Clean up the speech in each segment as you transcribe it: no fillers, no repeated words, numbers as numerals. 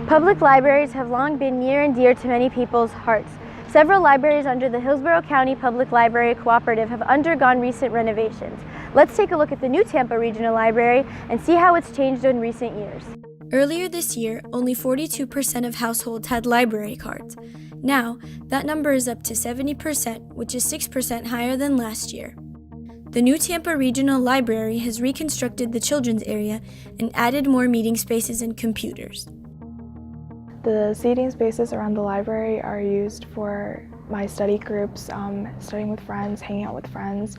Public libraries have long been near and dear to many people's hearts. Several libraries under the Hillsborough County Public Library Cooperative have undergone recent renovations. Let's take a look at the new Tampa Regional Library and see how it's changed in recent years. Earlier this year, only 42% of households had library cards. Now, that number is up to 70%, which is 6% higher than last year. The new Tampa Regional Library has reconstructed the children's area and added more meeting spaces and computers. The seating spaces around the library are used for my study groups, studying with friends, hanging out with friends.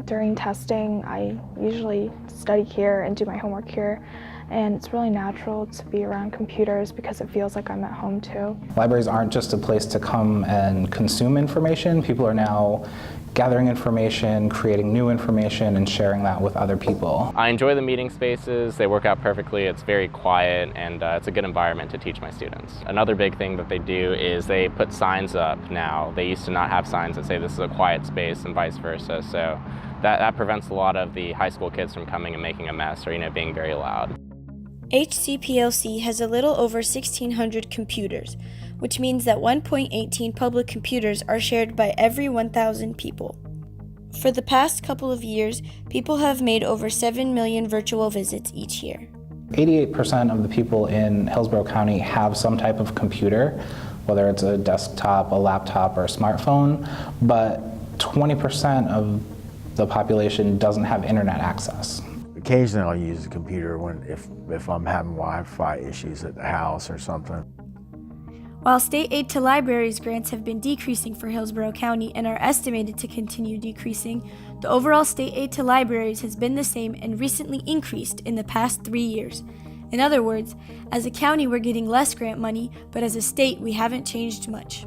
During testing, I usually study here and do my homework here, and it's really natural to be around computers because it feels like I'm at home too. Libraries aren't just a place to come and consume information. People are now gathering information, creating new information, and sharing that with other people. I enjoy the meeting spaces. They work out perfectly. It's very quiet, and it's a good environment to teach my students. Another big thing that they do is they put signs up now. They used to not have signs that say this is a quiet space and vice versa, so that prevents a lot of the high school kids from coming and making a mess or being very loud. HCPLC has a little over 1,600 computers, which means that 1.18 public computers are shared by every 1,000 people. For the past couple of years, people have made over 7 million virtual visits each year. 88% of the people in Hillsborough County have some type of computer, whether it's a desktop, a laptop, or a smartphone, but 20% of the population doesn't have internet access. Occasionally I'll use a computer if I'm having Wi-Fi issues at the house or something. While state aid to libraries grants have been decreasing for Hillsborough County and are estimated to continue decreasing, the overall state aid to libraries has been the same and recently increased in the past 3 years. In other words, as a county we're getting less grant money, but as a state we haven't changed much.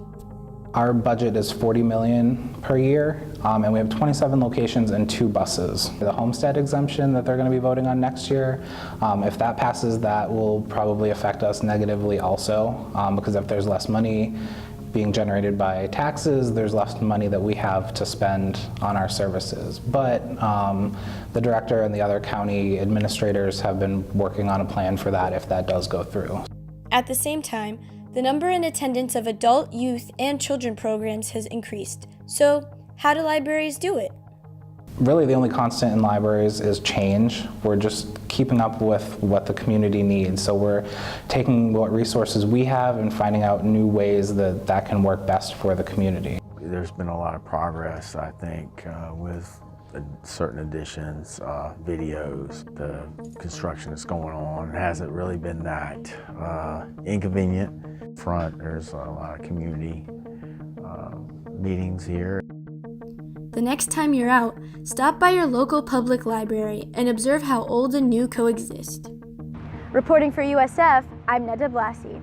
Our budget is $40 million per year, and we have 27 locations and 2 buses. The homestead exemption that they're going to be voting on next year, if that passes, that will probably affect us negatively also, because if there's less money being generated by taxes, there's less money that we have to spend on our services. But the director and the other county administrators have been working on a plan for that if that does go through. At the same time, the number and attendance of adult, youth, and children programs has increased. So, how do libraries do it? Really, the only constant in libraries is change. We're just keeping up with what the community needs. So we're taking what resources we have and finding out new ways that can work best for the community. There's been a lot of progress, I think, with certain additions, videos. The construction that's going on hasn't really been that inconvenient. Front, there's a lot of community meetings here. The next time you're out, stop by your local public library and observe how old and new coexist. Reporting for USF, I'm Neda Blassie.